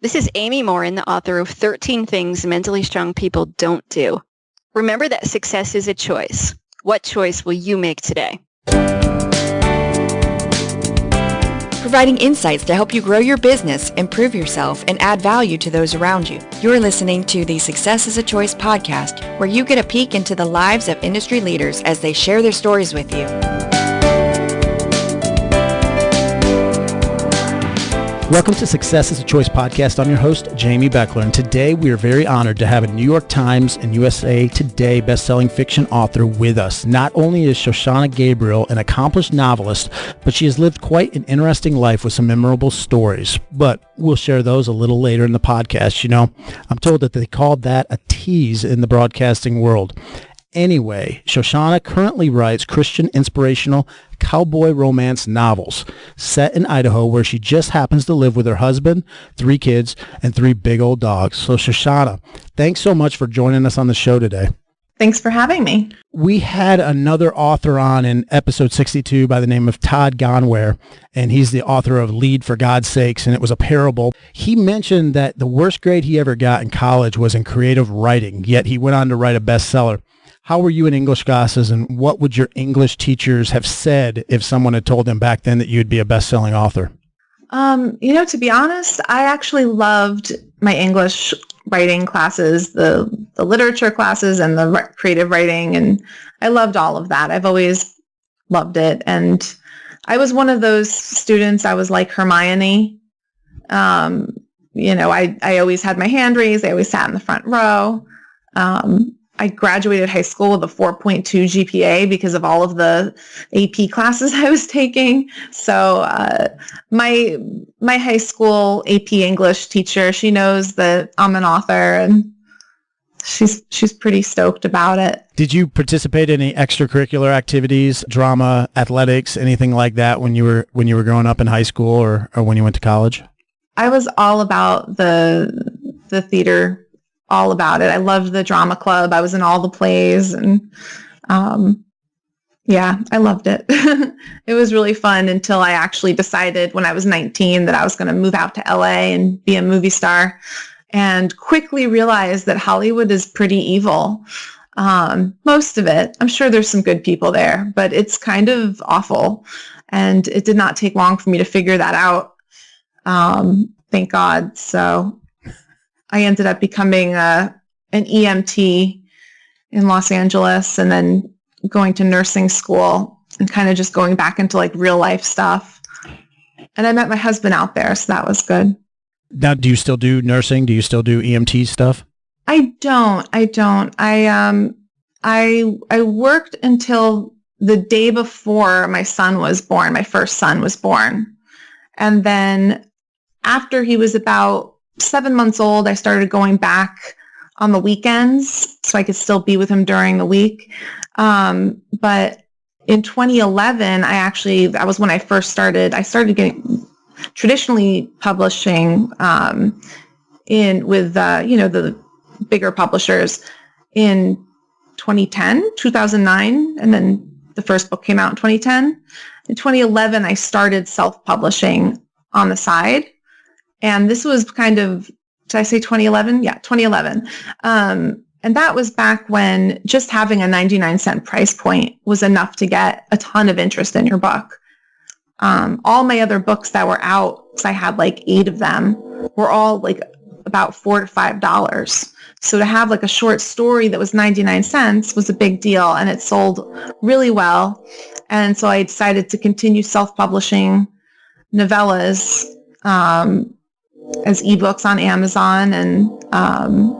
This is Amy Morin, the author of 13 Things Mentally Strong People Don't Do. Remember that success is a choice. What choice will you make today? Providing insights to help you grow your business, improve yourself, and add value to those around you. You're listening to the Success is a Choice podcast, where you get a peek into the lives of industry leaders as they share their stories with you. Welcome to Success is a Choice podcast. I'm your host, Jamy Bechler, and today we are very honored to have a New York Times and USA Today bestselling fiction author with us. Not only is Shoshanna Gabriel an accomplished novelist, but she has lived quite an interesting life with some memorable stories. But we'll share those a little later in the podcast. You know, I'm told that they called that a tease in the broadcasting world. Anyway, Shoshanna currently writes Christian inspirational cowboy romance novels set in Idaho, where she just happens to live with her husband, 3 kids, and 3 big old dogs. So Shoshanna, thanks so much for joining us on the show today. Thanks for having me. We had another author on in episode 62 by the name of Todd Gonware, and he's the author of Lead for God's Sakes, and it was a parable. He mentioned that the worst grade he ever got in college was in creative writing, yet he went on to write a bestseller. How were you in English classes, and what would your English teachers have said if someone had told them back then that you'd be a best-selling author? To be honest, I actually loved my English writing classes, the literature classes and the creative writing, and I loved all of that. I've always loved it, and I was one of those students. I was like Hermione. I always had my hand raised. I always sat in the front row. I graduated high school with a 4.2 GPA because of all of the AP classes I was taking. So my high school AP English teacher, she knows that I'm an author, and she's pretty stoked about it. Did you participate in any extracurricular activities, drama, athletics, anything like that when you were growing up in high school or when you went to college? I was all about the theater. All about it. I loved the drama club. I was in all the plays, and I loved it. It was really fun until I actually decided when I was 19 that I was going to move out to LA and be a movie star, and quickly realized that Hollywood is pretty evil. Most of it. I'm sure there's some good people there, but it's kind of awful. And it did not take long for me to figure that out. Thank God. So I ended up becoming an EMT in Los Angeles, and then going to nursing school and kind of just going back into like real life stuff. And I met my husband out there, so that was good. Now, do you still do nursing? Do you still do EMT stuff? I don't. I worked until the day before my son was born. My first son was born. And then after he was about 7 months old, I started going back on the weekends so I could still be with him during the week. But in 2011, that was when I first started. I started getting traditionally publishing with the bigger publishers in 2009, and then the first book came out in 2010. In 2011, I started self-publishing on the side. And this was kind of, did I say 2011? Yeah, 2011. And that was back when just having a 99-cent price point was enough to get a ton of interest in your book. All my other books that were out, because I had like 8 of them, were all like about $4 to $5. So to have like a short story that was 99 cents was a big deal, and it sold really well. And so I decided to continue self-publishing novellas as ebooks on Amazon, and I'm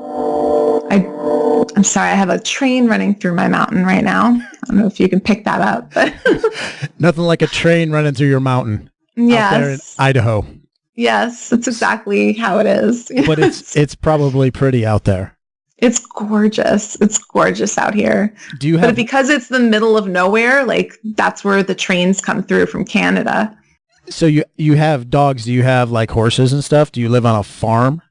sorry, I have a train running through my mountain right now. I don't know if you can pick that up. But Nothing like a train running through your mountain. Yes. Out there in Idaho. Yes, that's exactly how it is. But it's probably pretty out there. It's gorgeous. It's gorgeous out here. But because it's the middle of nowhere, like that's where the trains come through from Canada. So you have dogs. Do you have like horses and stuff? Do you live on a farm?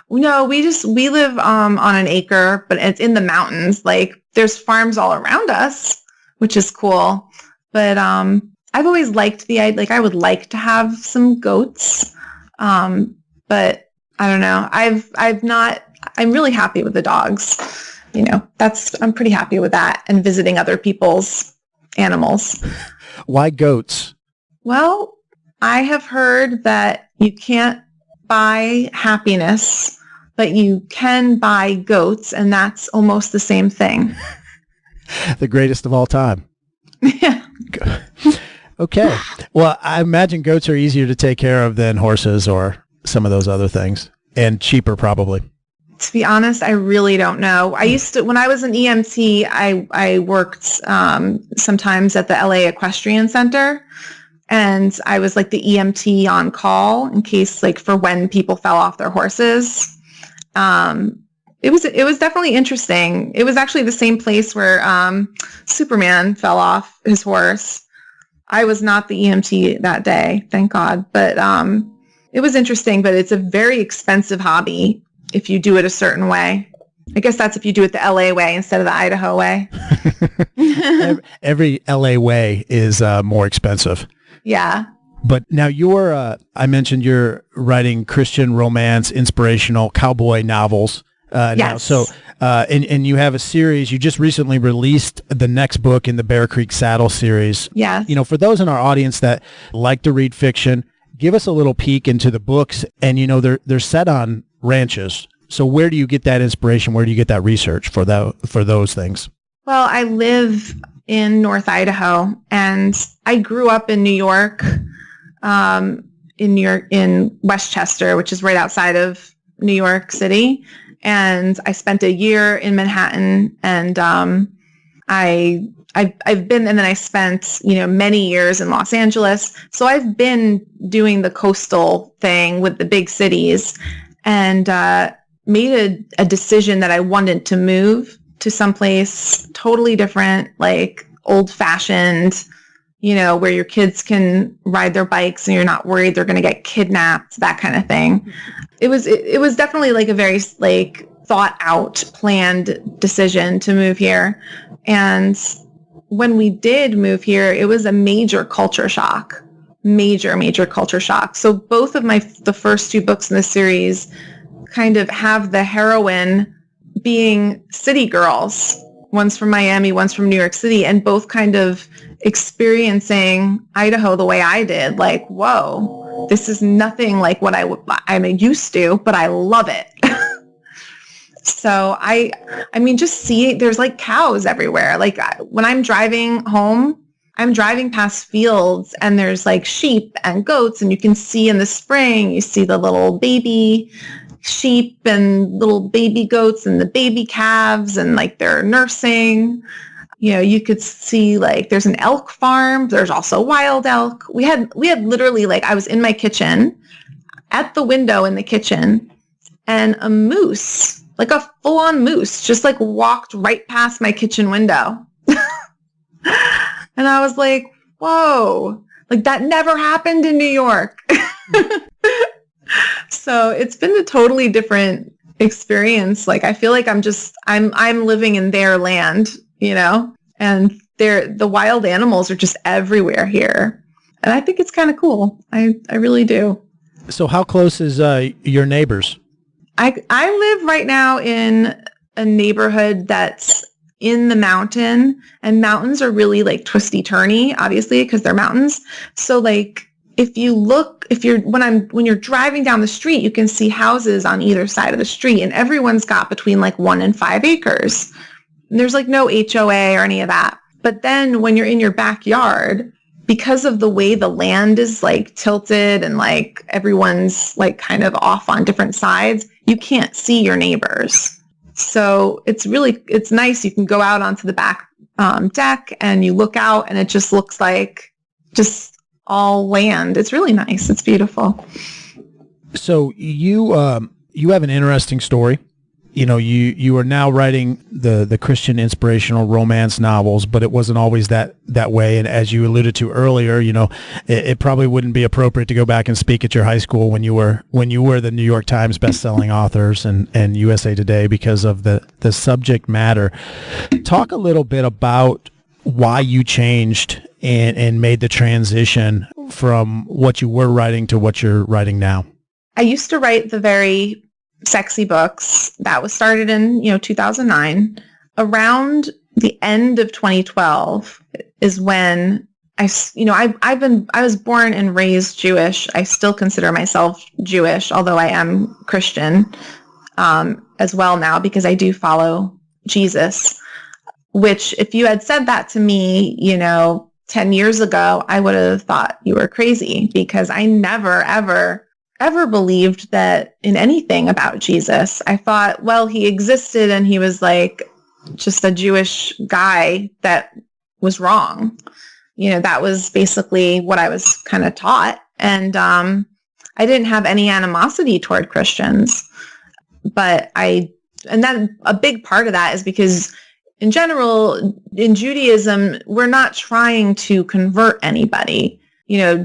No, we live on an acre, but it's in the mountains. Like there's farms all around us, which is cool. But I've always liked I would like to have some goats. But I don't know. I'm really happy with the dogs. I'm pretty happy with that, and visiting other people's animals. Why goats? Well, I have heard that you can't buy happiness, but you can buy goats, and that's almost the same thing. The greatest of all time. Yeah. Okay. Well, I imagine goats are easier to take care of than horses or some of those other things, and cheaper probably. To be honest, I really don't know. When I was an EMT, I worked sometimes at the LA Equestrian Center, and I was like the EMT on call in case, like, for when people fell off their horses. It was definitely interesting. It was actually the same place where Superman fell off his horse. I was not the EMT that day, thank God. But it was interesting, but it's a very expensive hobby if you do it a certain way. I guess that's if you do it the LA way instead of the Idaho way. Every LA way is more expensive. Yeah. But now I mentioned you're writing Christian romance, inspirational cowboy novels. Yes. Now. So, and you have a series, you just recently released the next book in the Bear Creek Saddle series. Yes. For those in our audience that like to read fiction, give us a little peek into the books, and, they're set on ranches. So where do you get that inspiration? Where do you get that research for those things? Well, I live in North Idaho, and I grew up in New York, in Westchester, which is right outside of New York City. And I spent a year in Manhattan, and I've been, and then I spent, many years in Los Angeles. So I've been doing the coastal thing with the big cities, and made a decision that I wanted to move to someplace totally different, like old-fashioned, where your kids can ride their bikes and you're not worried they're going to get kidnapped, that kind of thing. It was definitely like a very like thought out, planned decision to move here. And when we did move here, it was a major culture shock, major culture shock. So both of the first two books in the series kind of have the heroine being city girls. One's from Miami, one's from New York City, and both kind of experiencing Idaho the way I did. Like, whoa, this is nothing like what I'm used to, but I love it. So I mean, just seeing, there's like cows everywhere. Like when I'm driving home, I'm driving past fields and there's like sheep and goats, and you can see in the spring, you see the little baby sheep and little baby goats and the baby calves, and like they're nursing. You could see like there's an elk farm. There's also wild elk. We had literally, like, I was in my kitchen at the window in the kitchen, and a moose, like a full-on moose, just like walked right past my kitchen window. And I was like, whoa, like that never happened in New York. So it's been a totally different experience. Like, I feel like I'm living in their land, and the wild animals are just everywhere here. And I think it's kind of cool. I really do. So how close is your neighbors? I live right now in a neighborhood that's in the mountain, and mountains are really like twisty turny, obviously, because they're mountains. So like, when you're driving down the street, you can see houses on either side of the street, and everyone's got between like 1 and 5 acres. And there's like no HOA or any of that. But then when you're in your backyard, because of the way the land is like tilted and like everyone's like kind of off on different sides, you can't see your neighbors. So it's nice. You can go out onto the back deck and you look out, and it just looks like just all land. It's really nice. It's beautiful. So you have an interesting story. You are now writing the Christian inspirational romance novels, but it wasn't always that way. And as you alluded to earlier, it probably wouldn't be appropriate to go back and speak at your high school when you were the New York Times bestselling authors and USA Today because of the subject matter. Talk a little bit about why you changed and made the transition from what you were writing to what you're writing now. I used to write the very sexy books. That was started in, 2009. Around the end of 2012 is when I was born and raised Jewish. I still consider myself Jewish, although I am Christian as well now, because I do follow Jesus, which if you had said that to me, 10 years ago, I would have thought you were crazy, because I never, ever believed that in anything about Jesus. I thought, well, he existed and he was like just a Jewish guy that was wrong. That was basically what I was kind of taught. And I didn't have any animosity toward Christians. But that a big part of that is because in general, in Judaism, we're not trying to convert anybody.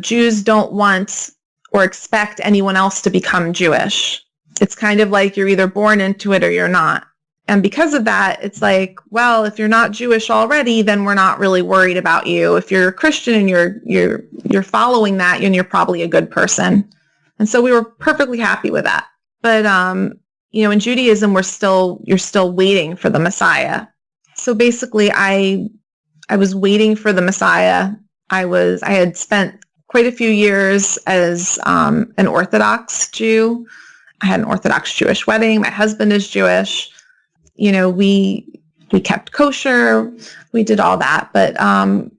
Jews don't want or expect anyone else to become Jewish. It's kind of like you're either born into it or you're not. And because of that, it's like, well, if you're not Jewish already, then we're not really worried about you. If you're a Christian and you're following that, and you're probably a good person. And so we were perfectly happy with that. But in Judaism, you're still waiting for the Messiah. So basically, I was waiting for the Messiah. I had spent quite a few years as an Orthodox Jew. I had an Orthodox Jewish wedding. My husband is Jewish. We kept kosher. We did all that. But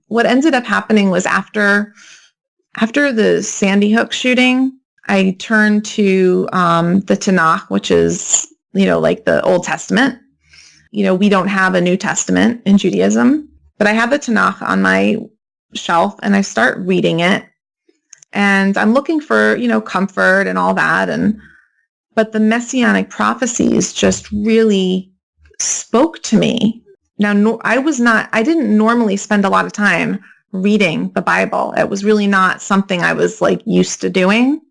what ended up happening was after the Sandy Hook shooting, I turned to the Tanakh, which is, like the Old Testament. We don't have a New Testament in Judaism, but I have the Tanakh on my shelf and I start reading it. And I'm looking for, comfort and all that. But the messianic prophecies just really spoke to me. Now, I didn't normally spend a lot of time reading the Bible. It was really not something I was like used to doing.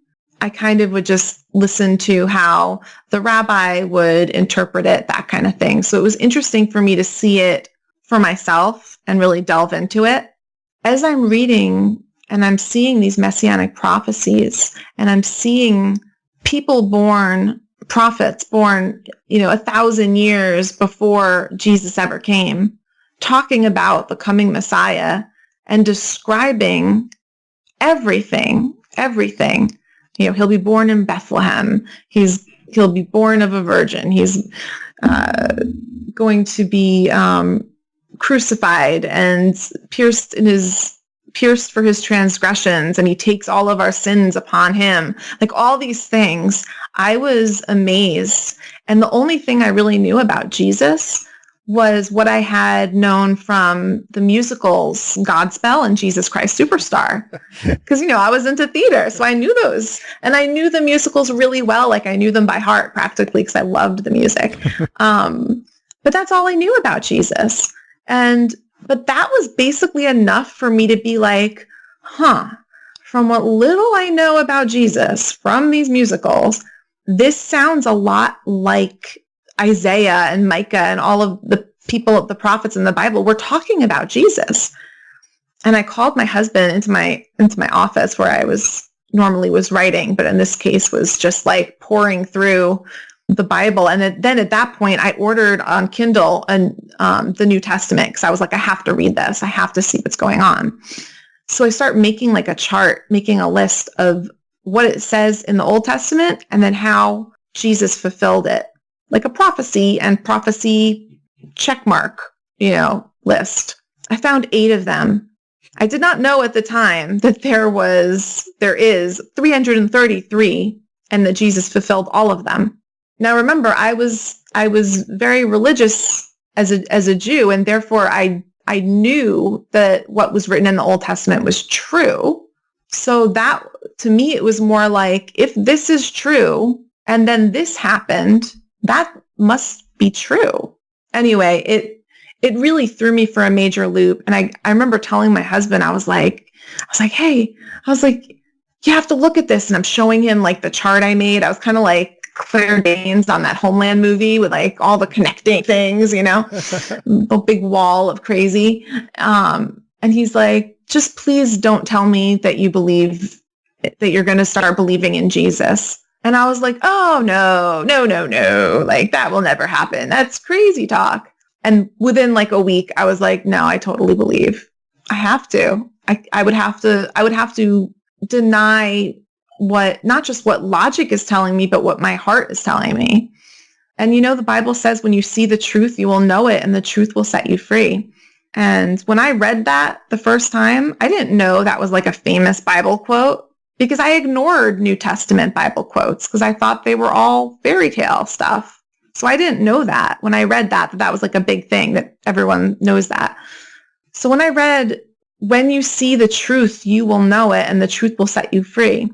I kind of would just listen to how the rabbi would interpret it, that kind of thing. So it was interesting for me to see it for myself and really delve into it. As I'm reading and I'm seeing these messianic prophecies and I'm seeing prophets born, 1,000 years before Jesus ever came, talking about the coming Messiah and describing everything. He'll be born in Bethlehem. He'll be born of a virgin. He's going to be crucified and pierced for his transgressions, and he takes all of our sins upon him. Like all these things, I was amazed. And the only thing I really knew about Jesus was what I had known from the musicals Godspell and Jesus Christ Superstar. Because, I was into theater, so I knew those. And I knew the musicals really well. Like I knew them by heart practically because I loved the music. But that's all I knew about Jesus. But that was basically enough for me to be like, from what little I know about Jesus from these musicals, this sounds a lot like Isaiah and Micah and all of the the prophets in the Bible were talking about Jesus. And I called my husband into my office where I normally was writing, but in this case was just like pouring through the Bible. And then at that point, I ordered on Kindle the New Testament because I was like, I have to read this. I have to see what's going on. So I start making like a chart, making a list of what it says in the Old Testament and then how Jesus fulfilled it, like a prophecy checkmark, list. I found 8 of them. I did not know at the time that there is 333 and that Jesus fulfilled all of them. Now remember, I was very religious as a Jew, and therefore I knew that what was written in the Old Testament was true. So that, to me, it was more like, if this is true and then this happened, that must be true. Anyway, it really threw me for a major loop. And I remember telling my husband, I was like, hey, you have to look at this. And I'm showing him like the chart I made. I was kind of like Claire Danes on that Homeland movie with like all the connecting things, the big wall of crazy. And he's like, just please don't tell me that you believe that you're going to start believing in Jesus. And I was like, oh, no, no, no, no. Like, that will never happen. That's crazy talk. And within like a week, I was like, no, I totally believe. I have to. I would have to deny what, not just what logic is telling me, but what my heart is telling me. And the Bible says when you see the truth, you will know it, and the truth will set you free. And when I read that the first time, I didn't know that was like a famous Bible quote, because I ignored New Testament Bible quotes because I thought they were all fairy tale stuff. So I didn't know that when I read that was like a big thing, that everyone knows that. So when I read, when you see the truth, you will know it, and the truth will set you free.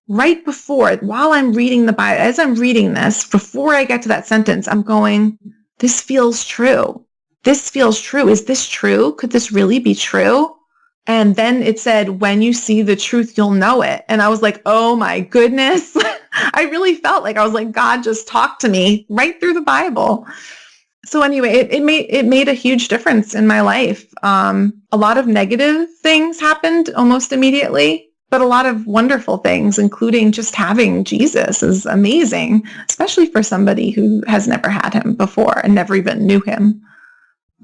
Right before, while I'm reading the Bible, as I'm reading this, before I get to that sentence, I'm going, this feels true. This feels true. Is this true? Could this really be true? And then it said, when you see the truth, you'll know it. And I was like, oh my goodness. I really felt like I was like, God just talked to me right through the Bible. So anyway, it made a huge difference in my life. A lot of negative things happened almost immediately, but a lot of wonderful things, including just having Jesus, is amazing, especially for somebody who has never had him before and never even knew him.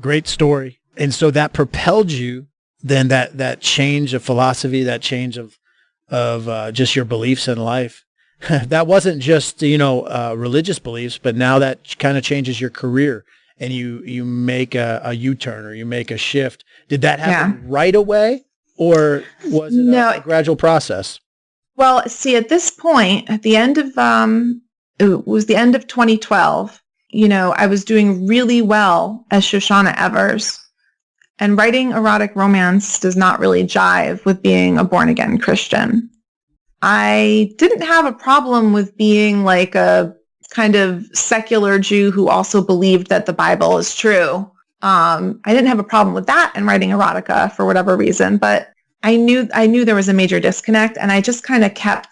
Great story. And so that propelled you then, that change of philosophy, that change of just your beliefs in life. That wasn't just, religious beliefs, but now that kind of changes your career, and you make a U-turn, or you make a shift. Did that happen right away, or was it a gradual process? Well, see, at this point, at the end of, it was the end of 2012, I was doing really well as Shoshanna Evers, and writing erotic romance does not really jive with being a born-again Christian. I didn't have a problem with being like a kind of secular Jew who also believed that the Bible is true. I didn't have a problem with that in writing erotica for whatever reason, but I knew there was a major disconnect, and I just kind of kept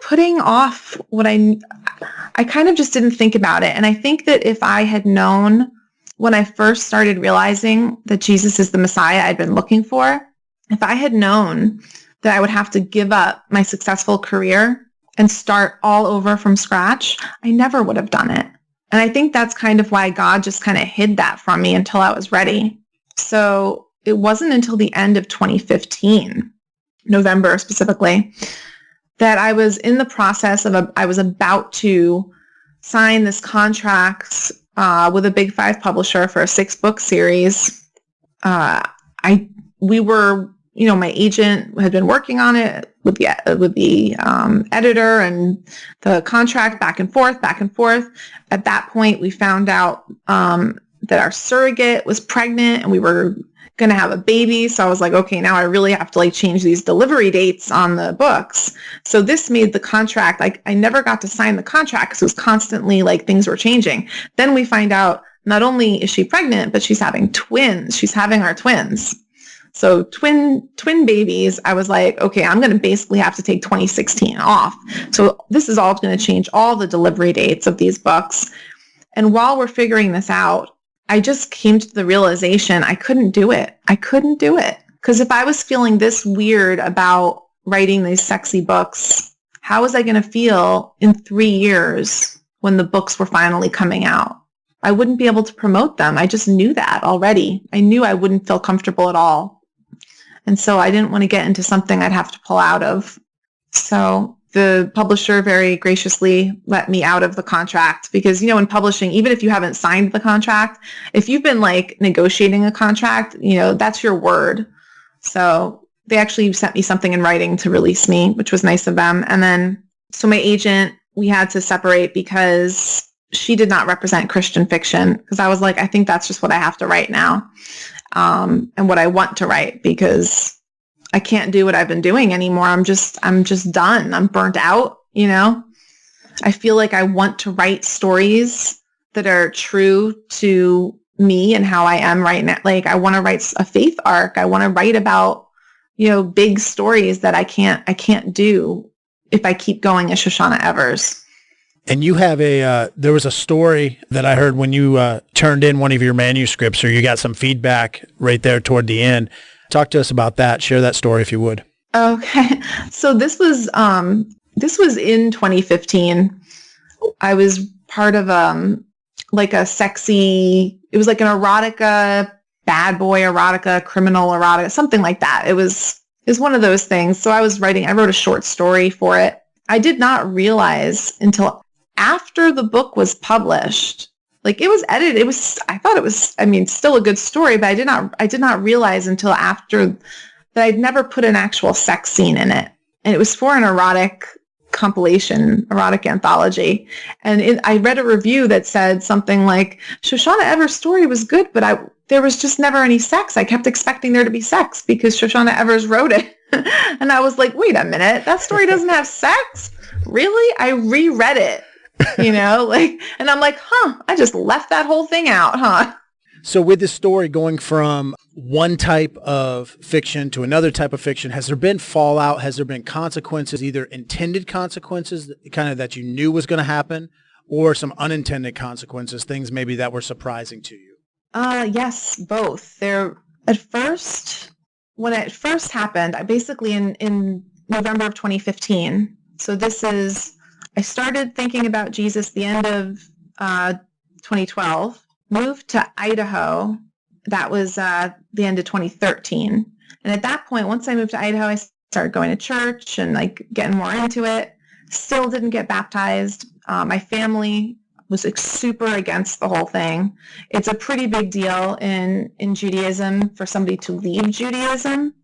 putting off what I kind of just didn't think about it. And I think that if I had known when I first started realizing that Jesus is the Messiah I'd been looking for, if I had known that I would have to give up my successful career and start all over from scratch, I never would have done it. And I think that's kind of why God just kind of hid that from me until I was ready. So it wasn't until the end of 2015, November specifically, that I was in the process of I was about to sign this contract with a Big Five publisher for a 6-book series. We were, my agent had been working on it with the editor, and the contract back and forth. At that point, we found out that our surrogate was pregnant, and we were going to have a baby. So I was like, okay, now I really have to change these delivery dates on the books. So this made the contract, I never got to sign the contract because it was constantly things were changing. Then we find out not only is she pregnant, but she's having twins. She's having our twins. So twin babies. I was like, okay, I'm going to basically have to take 2016 off. So this is all going to change all the delivery dates of these books. And while we're figuring this out, I just came to the realization I couldn't do it. Because if I was feeling this weird about writing these sexy books, how was I going to feel in 3 years when the books were finally coming out? I wouldn't be able to promote them. I just knew that already. I knew I wouldn't feel comfortable at all. And so I didn't want to get into something I'd have to pull out of. So the publisher very graciously let me out of the contract because, in publishing, even if you haven't signed the contract, if you've been negotiating a contract, that's your word. So they actually sent me something in writing to release me, which was nice of them. And then, so my agent, we had to separate because she did not represent Christian fiction, because I was like, I think that's just what I have to write now. And what I want to write, because I can't do what I've been doing anymore. I'm just done. I'm burnt out, I feel like I want to write stories that are true to me and how I am right now. I want to write a faith arc. I want to write about, big stories that I can't do if I keep going as Shoshanna Evers. And you have there was a story that I heard when you turned in one of your manuscripts, or you got some feedback right there toward the end. Talk to us about that. Share that story if you would. Okay. So this was, this was in 2015. I was part of like a sexy, it was like an erotica, bad boy erotica, criminal erotica, something like that. It was one of those things. So I wrote a short story for it. I did not realize until after the book was published, like it was edited. I thought it was, still a good story, but I did not realize until after that I'd never put an actual sex scene in it. And it was for an erotic compilation, erotic anthology. And I read a review that said something like, Shoshanna Evers' story was good, but there was just never any sex. I kept expecting there to be sex because Shoshanna Evers wrote it. And I was like, wait a minute, that story doesn't have sex? Really? I reread it, and I'm like, I just left that whole thing out, huh? So with this story going from one type of fiction to another type of fiction, has there been fallout? Has there been consequences, either intended consequences kind of that you knew was going to happen, or some unintended consequences, things maybe that were surprising to you? Yes, both. When it first happened, I basically in November of 2015. So I started thinking about Jesus the end of 2012, moved to Idaho. That was the end of 2013. And at that point, once I moved to Idaho, I started going to church and like getting more into it. Still didn't get baptized. My family was super against the whole thing. It's a pretty big deal in Judaism for somebody to leave Judaism,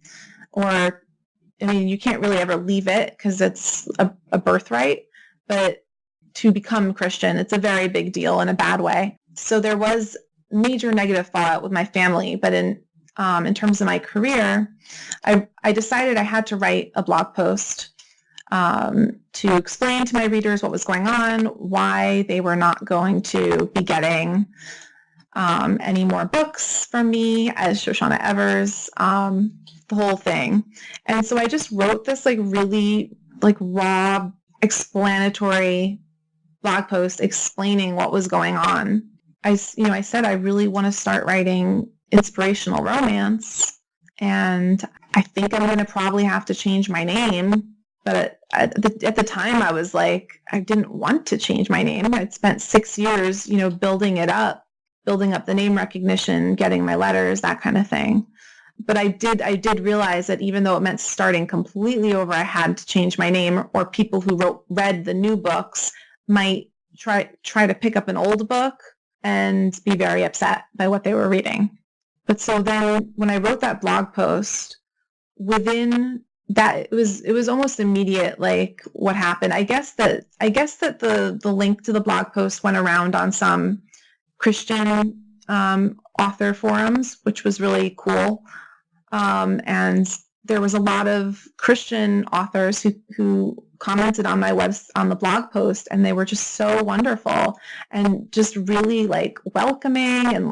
you can't really ever leave it because it's a birthright, but to become Christian, it's a very big deal in a bad way. So there was major negative fallout with my family, but in terms of my career, I decided I had to write a blog post to explain to my readers what was going on, why they were not going to be getting any more books from me as Shoshanna Evers, the whole thing. And so I just wrote this really raw, explanatory blog post explaining what was going on. I said I really want to start writing inspirational romance, and I think I'm going to probably have to change my name. But at the time, I was like, I didn't want to change my name. I'd spent 6 years, building up the name recognition, getting my letters, that kind of thing. But I did realize that even though it meant starting completely over, I had to change my name, or people who read the new books might try to pick up an old book and be very upset by what they were reading. But so then when I wrote that blog post, within that it was almost immediate, like what happened. I guess that the link to the blog post went around on some Christian author forums, which was really cool. And there was a lot of Christian authors who commented on on the blog post, and they were just so wonderful and just really welcoming and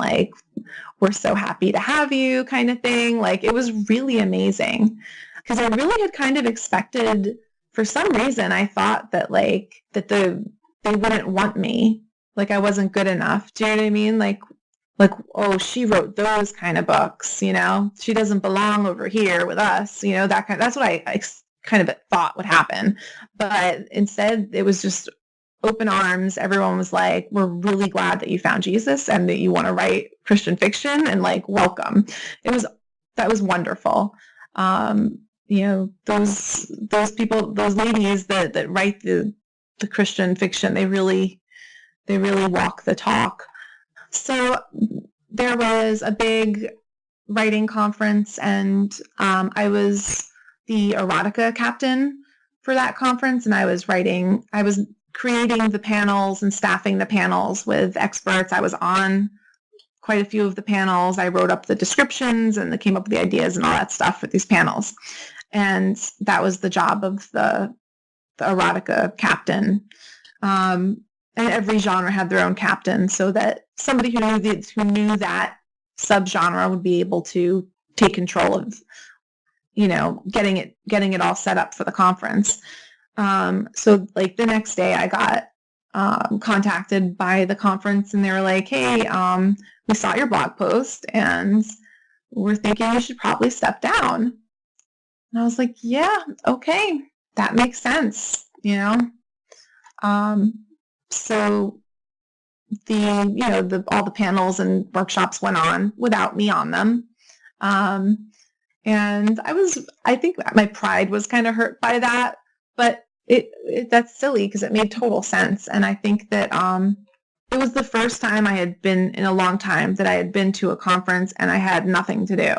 we're so happy to have you kind of thing. It was really amazing. Because I really had kind of expected, for some reason, I thought that that they wouldn't want me, I wasn't good enough. Do you know what I mean? Oh, she wrote those kind of books, she doesn't belong over here with us, that's what I kind of thought would happen. But instead, it was just open arms. Everyone was like, we're really glad that you found Jesus and that you want to write Christian fiction, and welcome. That was wonderful. Those people, those ladies that write the Christian fiction, they really walk the talk. So there was a big writing conference, and I was the erotica captain for that conference, and I was creating the panels and staffing the panels with experts. I was on quite a few of the panels. I wrote up the descriptions and came up with the ideas and all that stuff for these panels. And that was the job of the erotica captain. And every genre had their own captain, so that somebody who knew that subgenre would be able to take control of, getting it all set up for the conference. So the next day I got contacted by the conference, and they were like, hey, we saw your blog post and we're thinking you should probably step down. And I was like, yeah, okay, that makes sense. you know? So all the panels and workshops went on without me on them. And I think my pride was kind of hurt by that, but that's silly because it made total sense. And I think that, it was the first time I had been in a long time that I had been to a conference and I had nothing to do,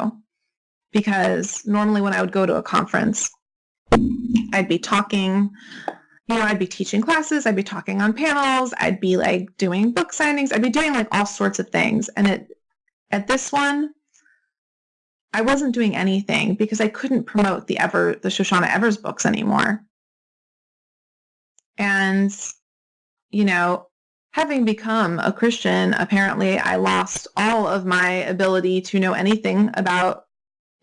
because normally when I would go to a conference, I'd be talking, I'd be teaching classes, I'd be talking on panels, I'd be like doing book signings, I'd be doing like all sorts of things. And at this one, I wasn't doing anything because I couldn't promote the Shoshanna Evers books anymore. And, having become a Christian, apparently I lost all of my ability to know anything about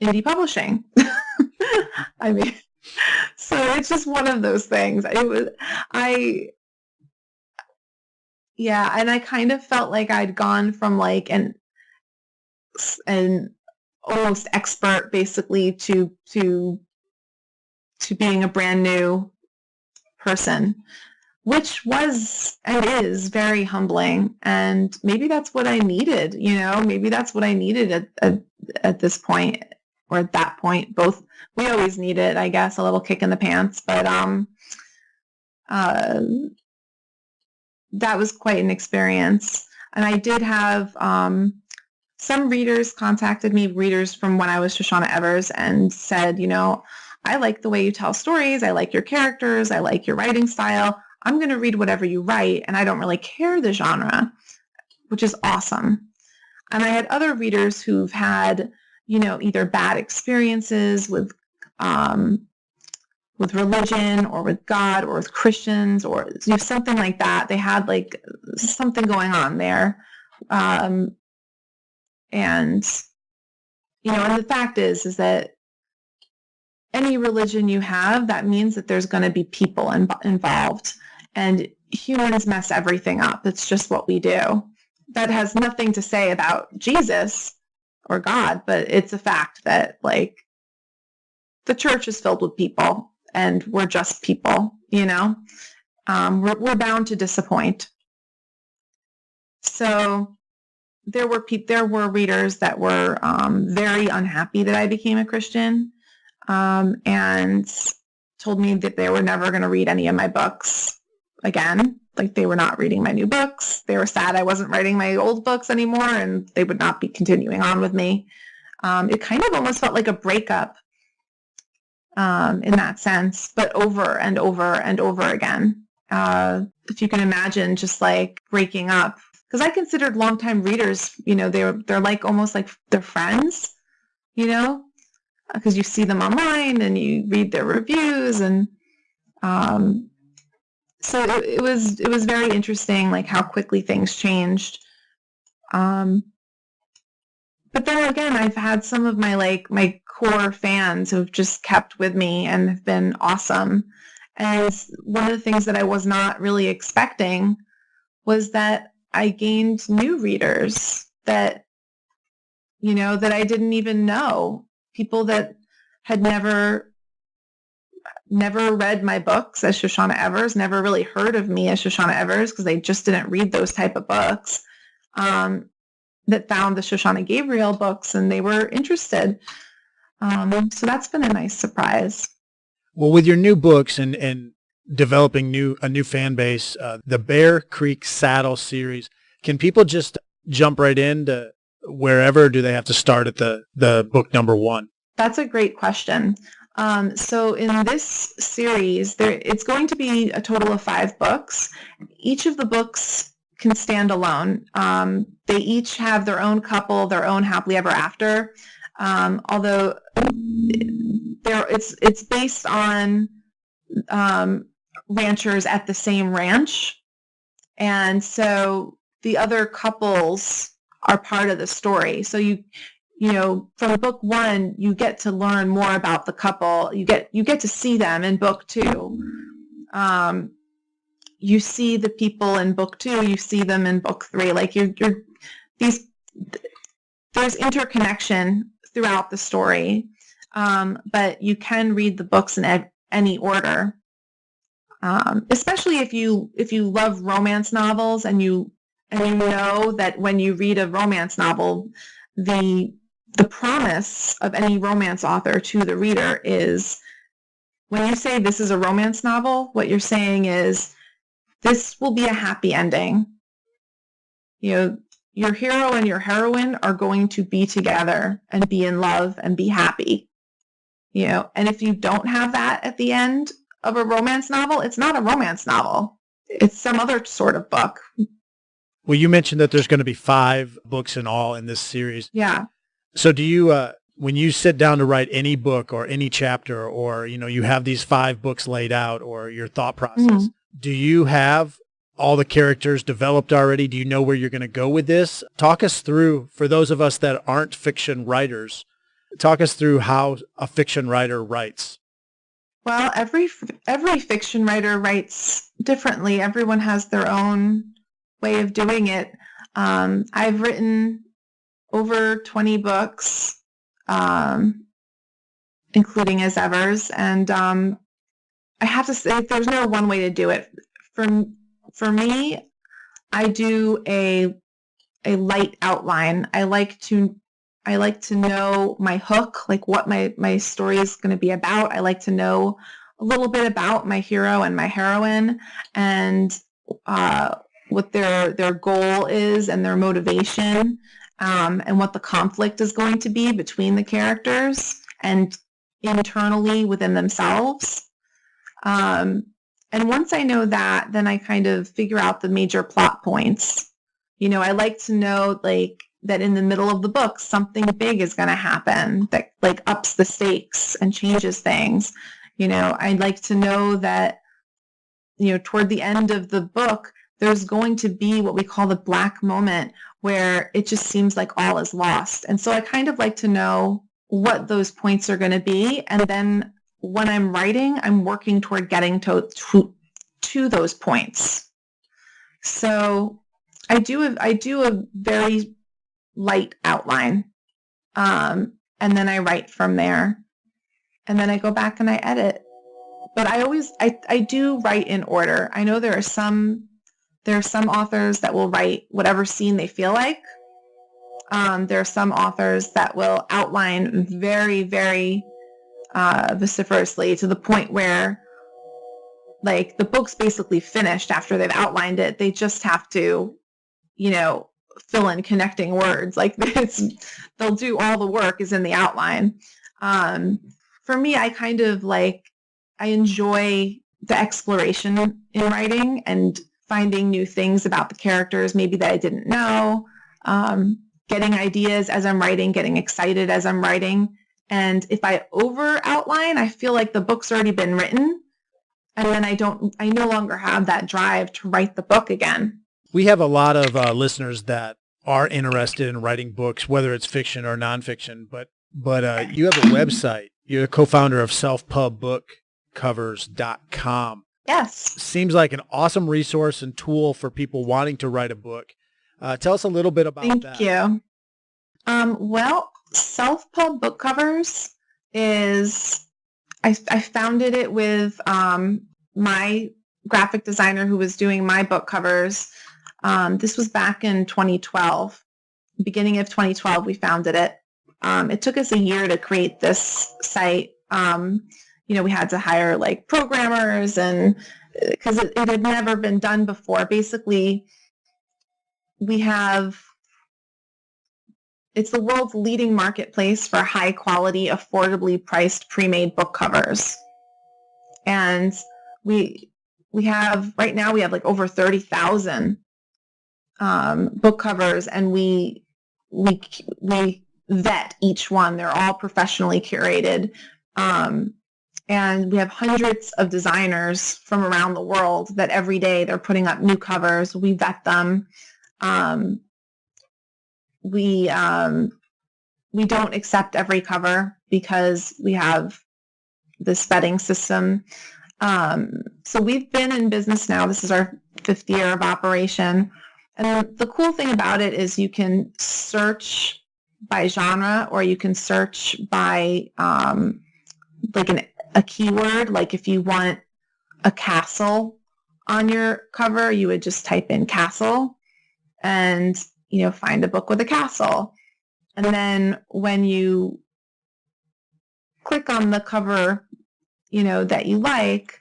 indie publishing. I mean, so it's just one of those things. And I kind of felt like I'd gone from like an almost expert basically to being a brand new person, which was and is very humbling. And maybe that's what I needed, maybe that's what I needed at this point, or at that point. Both. We always need it, I guess, a little kick in the pants. But that was quite an experience. And I did have some readers contacted me, readers from when I was Shoshanna Evers, and said, I like the way you tell stories. I like your characters. I like your writing style. I'm going to read whatever you write, and I don't really care the genre, which is awesome. And I had other readers who've had, either bad experiences with religion or with God or with Christians or something like that. They had like something going on there. And the fact is that any religion you have, that means that there's going to be people involved, and humans mess everything up. It's just what we do. That has nothing to say about Jesus or God, but it's a fact that like the church is filled with people and we're just people, we're bound to disappoint. So there were readers that were very unhappy that I became a Christian, and told me that they were never going to read any of my books again. Like, they were not reading my new books. They were sad I wasn't writing my old books anymore, and they would not be continuing on with me. It kind of almost felt like a breakup in that sense, but over and over and over again. If you can imagine just like breaking up. Because I considered longtime readers, they're like almost like they're friends, because you see them online and you read their reviews, and so it was very interesting, like how quickly things changed. But then again, I've had some of my core fans who've just kept with me and have been awesome. And one of the things that I was not really expecting was that I gained new readers that I didn't even know. People that had never read my books as Shoshanna Evers, never really heard of me as Shoshanna Evers because they just didn't read those type of books, that found the Shoshanna Gabriel books and they were interested. So that's been a nice surprise. Well, with your new books and developing a new fan base, the Bear Creek Saddle series, can people just jump right into wherever, or do they have to start at the book number 1? That's a great question. So in this series, it's going to be a total of 5 books. Each of the books can stand alone. They each have their own couple, their own happily ever after. Although it's based on ranchers at the same ranch, and so the other couples are part of the story. So from book 1, you get to learn more about the couple. You get to see them in book 2. You see the people in book 2. You see them in book 3. Like there's interconnection throughout the story, but you can read the books in any order. Especially if you love romance novels and you know that when you read a romance novel, the promise of any romance author to the reader is, when you say this is a romance novel, what you're saying is this will be a happy ending. You know, your hero and your heroine are going to be together and be in love and be happy. You know, and if you don't have that at the end of a romance novel, it's not a romance novel. It's some other sort of book. Well, you mentioned that there's going to be 5 books in all in this series. Yeah. So do you, when you sit down to write any book or any chapter, or, you know, you have these 5 books laid out, or your thought process, do you have all the characters developed already? Do you know where you're going to go with this? Talk us through, for those of us that aren't fiction writers, talk us through how a fiction writer writes. Well, every fiction writer writes differently. Everyone has their own way of doing it. I've written over 20 books, including as Evers, and I have to say there's no one way to do it. For me, I do a light outline. I like to know my hook, like what my story is going to be about. I like to know a little bit about my hero and my heroine, and what their goal is and their motivation, and what the conflict is going to be between the characters and internally within themselves. And once I know that, then I kind of figure out the major plot points. You know, I like to know like that in the middle of the book, something big is going to happen that like ups the stakes and changes things. You know, I'd like to know that, you know, toward the end of the book, there's going to be what we call the black moment where it just seems like all is lost. And so I kind of like to know what those points are going to be. And then when I'm writing, I'm working toward getting to those points. So I do a very light outline. And then I write from there. And then I go back and I edit. But I do write in order. I know there are some authors that will write whatever scene they feel like. There are some authors that will outline very, very vociferously to the point where like the book's basically finished after they've outlined it. They just have to, you know, fill in connecting words. Like they'll do all the work is in the outline. For me, I kind of like, I enjoy the exploration in writing and finding new things about the characters, maybe that I didn't know, getting ideas as I'm writing, getting excited as I'm writing. And if I over outline, I feel like the book's already been written. And then I no longer have that drive to write the book again. We have a lot of listeners that are interested in writing books, whether it's fiction or nonfiction, but you have a website. You're a co-founder of selfpubbookcovers.com. Yes. Seems like an awesome resource and tool for people wanting to write a book. Tell us a little bit about that. Thank you. Well, Self Pub Book Covers is, I founded it with my graphic designer who was doing my book covers. This was back in 2012. Beginning of 2012, we founded it. It took us a year to create this site. You know, we had to hire like programmers and because it had never been done before. Basically, it's the world's leading marketplace for high quality, affordably priced pre-made book covers. And we have, right now we have like over 30,000 book covers, and we vet each one. They're all professionally curated. And we have hundreds of designers from around the world that every day they're putting up new covers. We vet them. We don't accept every cover because we have this vetting system. So we've been in business now. This is our 5th year of operation. And the cool thing about it is you can search by genre, or you can search by like a keyword. Like if you want a castle on your cover, you would just type in castle and, find a book with a castle. And then when you click on the cover, that you like,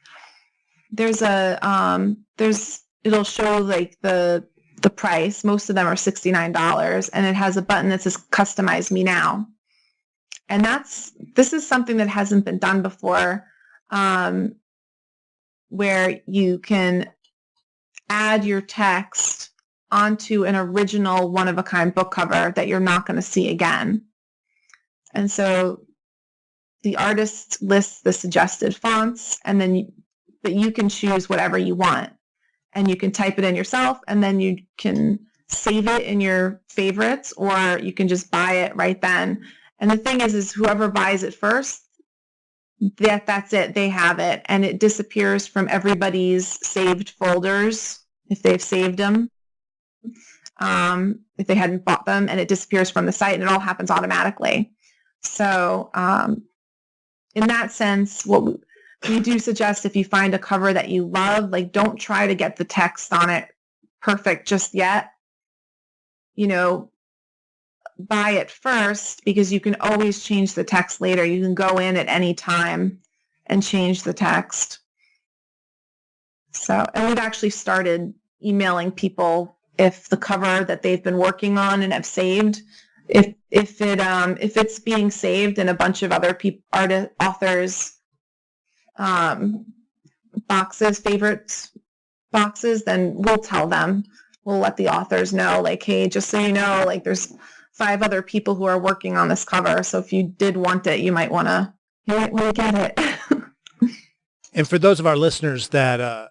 there's it'll show like the price. Most of them are $69, and it has a button that says customize me now. And this is something that hasn't been done before, where you can add your text onto an original one-of-a-kind book cover that you're not going to see again. And so the artist lists the suggested fonts, and then but you can choose whatever you want, and you can type it in yourself, and then you can save it in your favorites, or you can just buy it right then. And the thing is whoever buys it first, that's it. They have it, and it disappears from everybody's saved folders if they've saved them. If they hadn't bought them, and it disappears from the site, and it all happens automatically. So in that sense, what we do suggest, if you find a cover that you love, like, don't try to get the text on it perfect just yet. Buy it first, because you can always change the text later. You can go in at any time and change the text. So, and we've actually started emailing people if the cover that they've been working on and have saved, if it's being saved in a bunch of other authors' favorites boxes, then we'll tell them. We'll let the authors know, like, hey, just so you know, like, there's 5 other people who are working on this cover. So if you did want it, you might want to get it. And for those of our listeners that are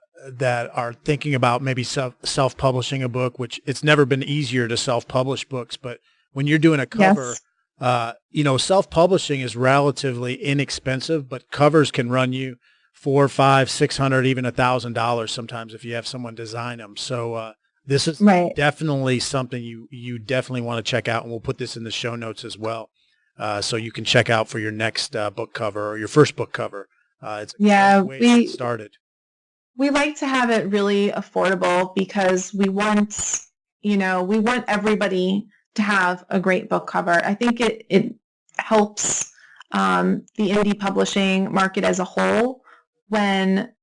thinking about maybe self-publishing a book, which it's never been easier to self-publish books, but when you're doing a cover, yes. Self-publishing is relatively inexpensive, but covers can run you $400, $500, $600, even $1,000 sometimes if you have someone design them. So this is definitely something you definitely want to check out, and we'll put this in the show notes as well, so you can check out for your next book cover or your first book cover. It's a great way to get started. We like to have it really affordable, because we want everybody to have a great book cover. I think it helps the indie publishing market as a whole when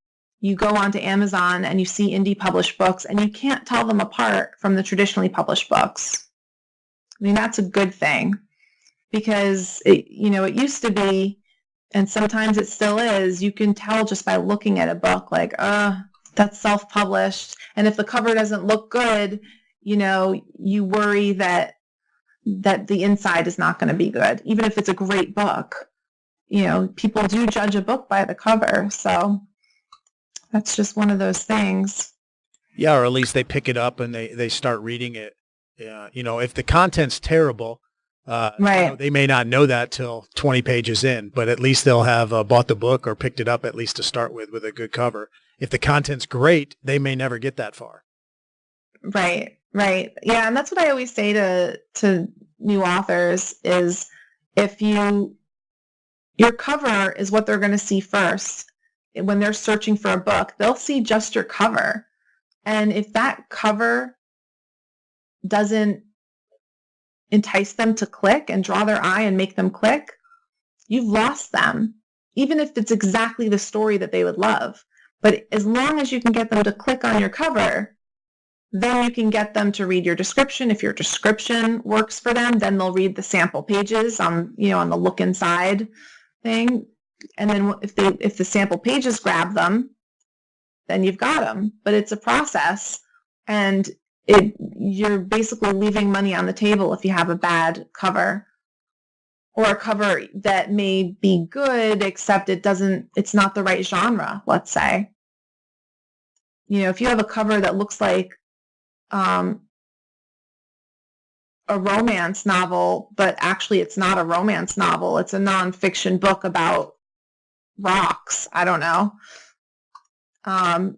you go onto Amazon and you see indie published books and you can't tell them apart from the traditionally published books. I mean, that's a good thing, because it used to be, and sometimes it still is, you can tell just by looking at a book, like, that's self-published. And if the cover doesn't look good, you worry that the inside is not going to be good, even if it's a great book. People do judge a book by the cover. So that's just one of those things. Yeah, or at least they pick it up and they start reading it. If the content's terrible, they may not know that till 20 pages in, but at least they'll have bought the book or picked it up at least to start with a good cover. If the content's great, they may never get that far. Right. Yeah, and that's what I always say to new authors is, if your cover is what they're going to see first. When they're searching for a book, they'll see just your cover. And if that cover doesn't entice them to click and draw their eye and make them click, you've lost them, even if it's exactly the story that they would love. But as long as you can get them to click on your cover, then you can get them to read your description. If your description works for them, then they'll read the sample pages on the look inside thing. And then if the sample pages grab them, then you've got them. But it's a process, and you're basically leaving money on the table if you have a bad cover, or a cover that may be good, except it's not the right genre, let's say. If you have a cover that looks like a romance novel, but actually it's not a romance novel, it's a nonfiction book about rocks, I don't know,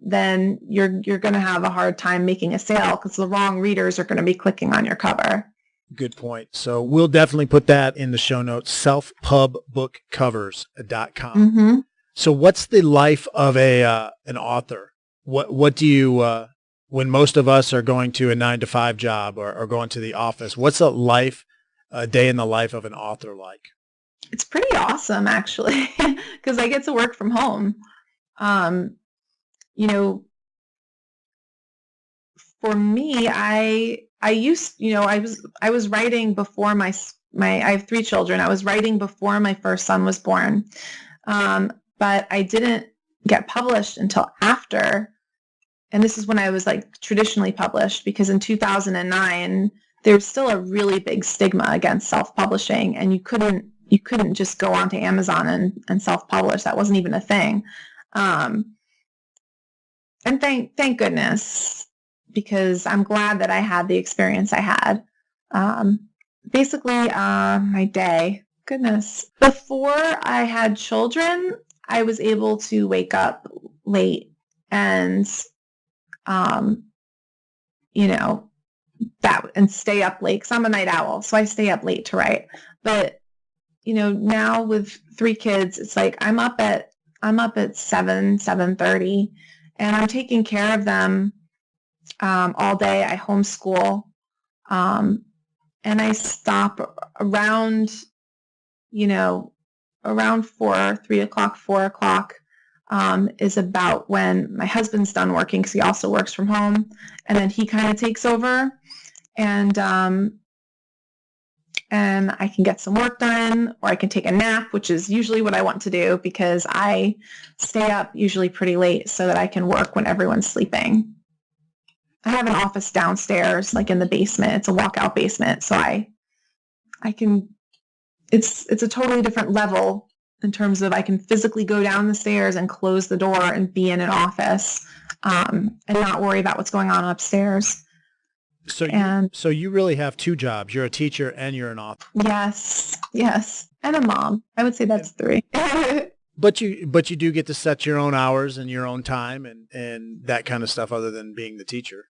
then you're going to have a hard time making a sale, because the wrong readers are going to be clicking on your cover. Good point. So we'll definitely put that in the show notes, selfpubbookcovers.com. Mm-hmm. So what's the life of an author? What do you when most of us are going to a 9 to 5 job or going to the office, what's a day in the life of an author like? It's pretty awesome, actually, because I get to work from home. Um, you know, for me, I was writing before I have 3 children. I was writing before my first son was born. But I didn't get published until after. And this is when I was like traditionally published, because in 2009, there was still a really big stigma against self-publishing, and you couldn't just go onto Amazon and self-publish. That wasn't even a thing. And thank goodness, because I'm glad that I had the experience I had. My day, goodness. Before I had children, I was able to wake up late and, and stay up late, because I'm a night owl, so I stay up late to write. But, now with 3 kids, it's like I'm up at 7:30, and I'm taking care of them all day. I homeschool, and I stop around, around 3 o'clock, 4 o'clock is about when my husband's done working, because he also works from home, and then he kind of takes over, and I can get some work done, or I can take a nap, which is usually what I want to do, because I stay up usually pretty late so that I can work when everyone's sleeping. I have an office downstairs, like in the basement. It's a walkout basement, so I can. It's a totally different level in terms of I can physically go down the stairs and close the door and be in an office, and not worry about what's going on upstairs. So you really have 2 jobs. You're a teacher and you're an author. Yes, and a mom. I would say that's 3. But you do get to set your own hours and your own time and that kind of stuff, other than being the teacher.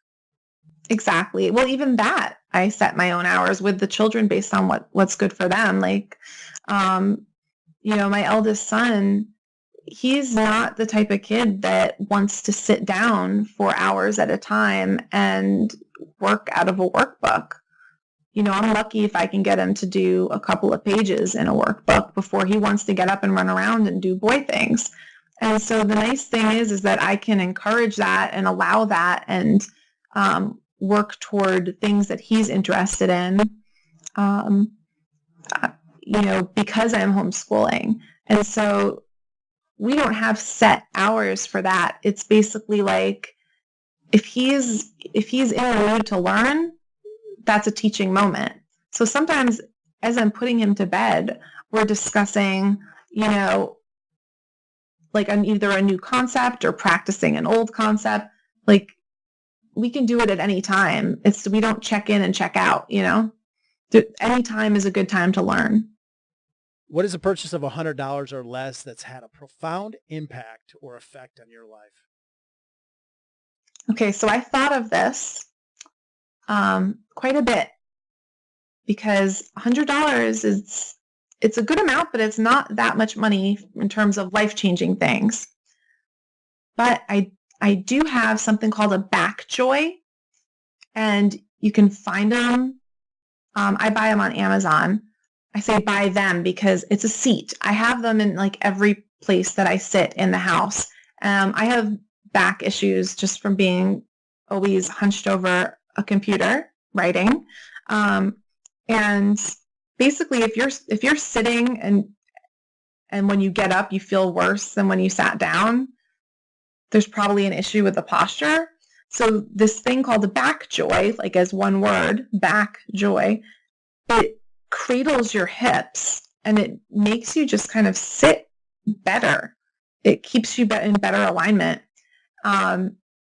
Exactly. Well, even that, I set my own hours with the children based on what's good for them. Like, my eldest son, he's not the type of kid that wants to sit down for hours at a time and work out of a workbook. I'm lucky if I can get him to do a couple of pages in a workbook before he wants to get up and run around and do boy things. And so the nice thing is that I can encourage that and allow that, and work toward things that he's interested in, because I'm homeschooling. And so we don't have set hours for that. It's basically like, if he's in the mood to learn, that's a teaching moment. So sometimes as I'm putting him to bed, we're discussing, like either a new concept or practicing an old concept. Like, we can do it at any time. We don't check in and check out, Any time is a good time to learn. What is a purchase of $100 or less that's had a profound impact or effect on your life? Okay, so I thought of this quite a bit, because $100 it's a good amount, but it's not that much money in terms of life-changing things. But I do have something called a back joy, and you can find them. I buy them on Amazon. I say buy them because it's a seat. I have them in like every place that I sit in the house. I have back issues just from being always hunched over a computer writing. And basically, if you're sitting and when you get up you feel worse than when you sat down, there's probably an issue with the posture. So this thing called the back joy, like as one word, back joy, it cradles your hips and it makes you just kind of sit better. It keeps you in better alignment. And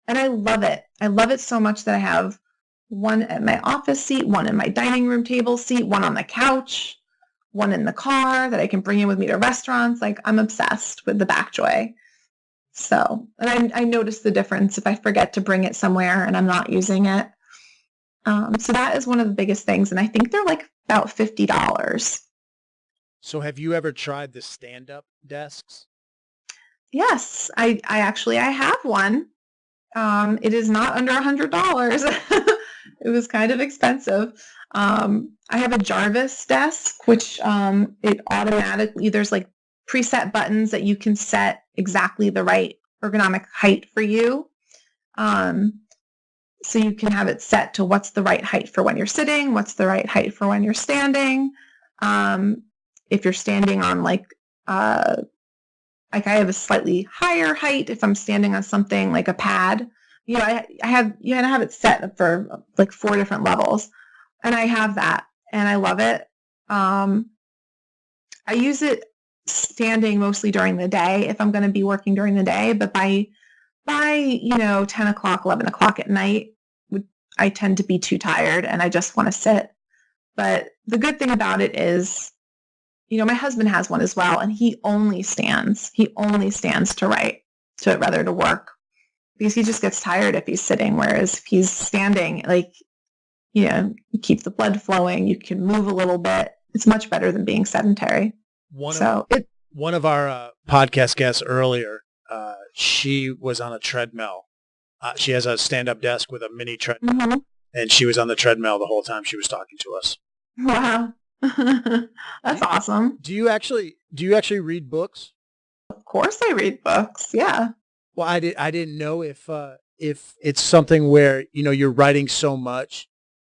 I love it. I love it so much that I have one at my office seat, one in my dining room table seat, one on the couch, one in the car that I can bring in with me to restaurants. Like, I'm obsessed with the back joy. So, and I notice the difference if I forget to bring it somewhere and I'm not using it. So that is one of the biggest things. And I think they're like about $50. So have you ever tried the stand-up desks? Yes, I actually, I have one. It is not under $100. It was kind of expensive. I have a Jarvis desk, which it automatically, there's like preset buttons that you can set exactly the right ergonomic height for you. So you can have it set to what's the right height for when you're sitting, what's the right height for when you're standing. If you're standing on like I have a slightly higher height if I'm standing on something like a pad. I have it set for like 4 different levels, and I have that, and I love it. I use it standing mostly during the day if I'm going to be working during the day, but by 10 o'clock, 11 o'clock at night, I tend to be too tired and I just want to sit. But the good thing about it is, my husband has one as well, and he only stands. He only stands to write, rather to work, because he just gets tired if he's sitting. Whereas if he's standing, you keep the blood flowing, you can move a little bit. It's much better than being sedentary. One of our podcast guests earlier, she was on a treadmill. She has a stand-up desk with a mini treadmill, mm-hmm. and she was on the treadmill the whole time she was talking to us. Wow. That's awesome. Do you actually read books? Of course I read books. Yeah. Well, I didn't know if it's something where, you're writing so much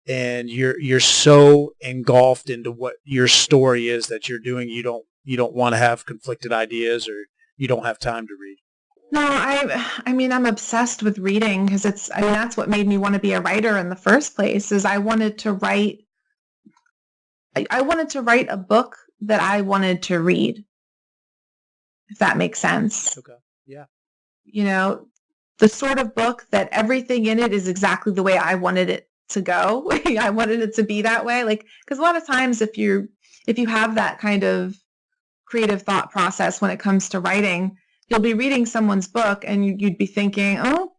and you're so engulfed into what your story is that you're doing, you don't want to have conflicted ideas, or you don't have time to read. No, I'm obsessed with reading because that's what made me want to be a writer in the first place. Is I wanted to write a book that I wanted to read, if that makes sense. Okay. Yeah. The sort of book that everything in it is exactly the way I wanted it to go. I wanted it to be that way. Because a lot of times if you have that kind of creative thought process when it comes to writing, you'll be reading someone's book and you'd be thinking, oh,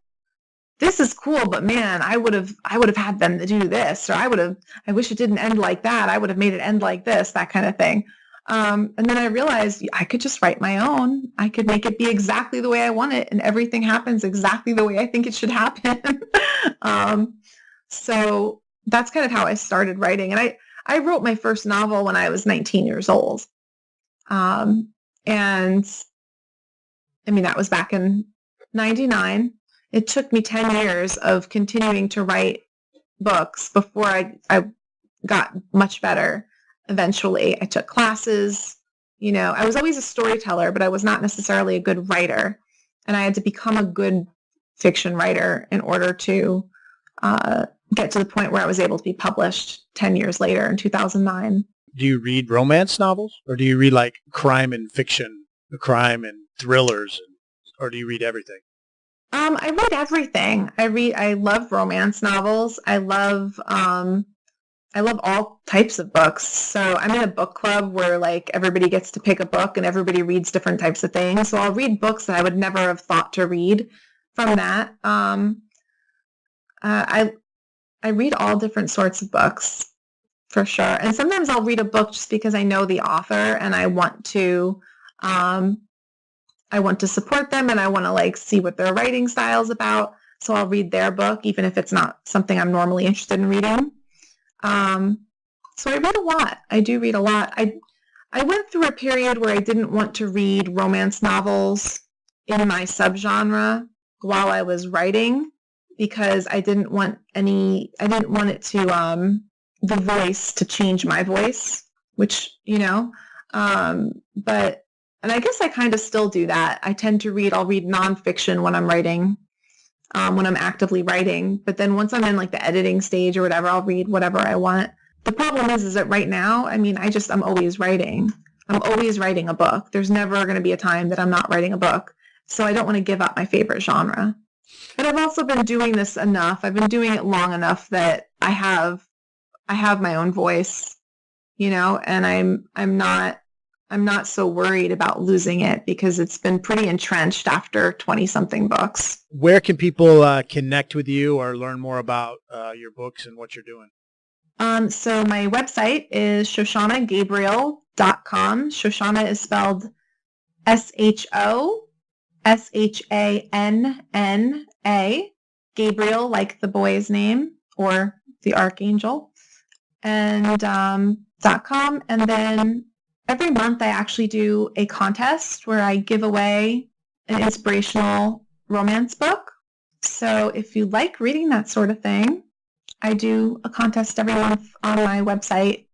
this is cool, but man, I would have had them to do this, or I wish it didn't end like that. I would have made it end like this, that kind of thing. And then I realized I could just write my own. I could make it be exactly the way I want it, and everything happens exactly the way I think it should happen. So that's kind of how I started writing. And I wrote my first novel when I was 19 years old. And that was back in 99. It took me 10 years of continuing to write books before I got much better. Eventually, I took classes. I was always a storyteller, but I was not necessarily a good writer. And I had to become a good fiction writer in order to get to the point where I was able to be published 10 years later in 2009. Do you read romance novels, or do you read like crime and fiction, crime and thrillers, or do you read everything? I read everything. I love romance novels. I love all types of books. So I'm in a book club where everybody gets to pick a book and everybody reads different types of things. So I'll read books that I would never have thought to read from that. I read all different sorts of books for sure. And sometimes I'll read a book just because I know the author and I want to support them, and I want to see what their writing style is about. So I'll read their book, even if it's not something I'm normally interested in reading. So I read a lot. I do read a lot. I went through a period where I didn't want to read romance novels in my subgenre while I was writing, because I didn't want it to, the voice to change my voice, which, and I guess I kind of still do that. I'll read nonfiction when I'm writing, when I'm actively writing. But then once I'm in the editing stage or whatever, I'll read whatever I want. The problem is that right now, I'm always writing. I'm always writing a book. There's never going to be a time that I'm not writing a book. So I don't want to give up my favorite genre. But I've also been doing this enough. I've been doing it long enough that I have my own voice, and I'm not so worried about losing it, because it's been pretty entrenched after 20-something books. Where can people connect with you or learn more about your books and what you're doing? So my website is ShoshannaGabriel.com. Shoshanna is spelled SHOSHANNA. Shoshanna, Gabriel, like the boy's name or the archangel, and .com. And then every month I actually do a contest where I give away an inspirational romance book. So if you like reading that sort of thing, I do a contest every month on my website.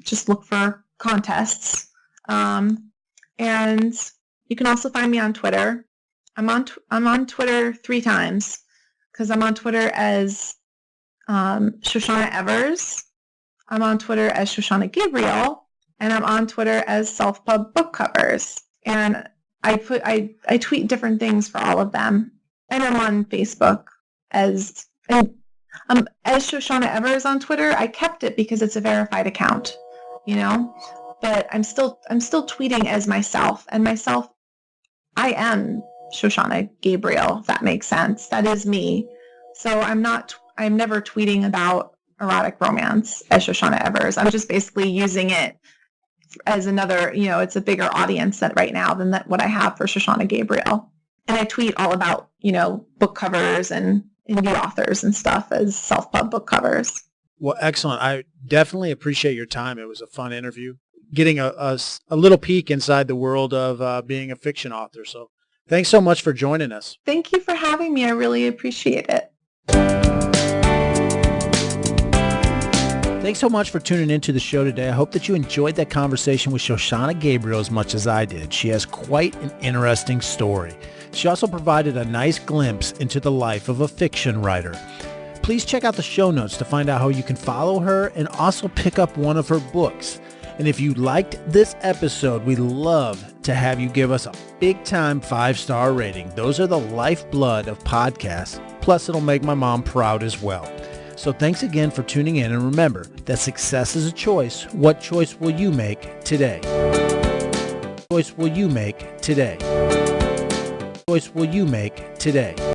Just look for contests. And you can also find me on Twitter. I'm on Twitter 3 times because I'm on Twitter as Shoshanna Evers. I'm on Twitter as Shoshanna Gabriel, and I'm on Twitter as Self-Pub Book Covers. And I tweet different things for all of them. And I'm on Facebook as Shoshanna Evers on Twitter. I kept it because it's a verified account, But I'm still tweeting as myself, and I am Shoshanna Gabriel, if that makes sense. That is me. So I'm never tweeting about erotic romance as Shoshanna Evers. I'm just basically using it as another, it's a bigger audience right now than what I have for Shoshanna Gabriel. And I tweet all about, book covers and indie authors and stuff as self-pub book covers. Well, excellent. I definitely appreciate your time. It was a fun interview, getting a little peek inside the world of being a fiction author. So thanks so much for joining us. Thank you for having me. I really appreciate it. Thanks so much for tuning into the show today. I hope that you enjoyed that conversation with Shoshanna Gabriel as much as I did. She has quite an interesting story. She also provided a nice glimpse into the life of a fiction writer. Please check out the show notes to find out how you can follow her and also pick up one of her books. And if you liked this episode, we'd love to have you give us a big-time 5-star rating. Those are the lifeblood of podcasts. Plus, it'll make my mom proud as well. So thanks again for tuning in, and remember that success is a choice. What choice will you make today? Choice will you make today? Choice will you make today?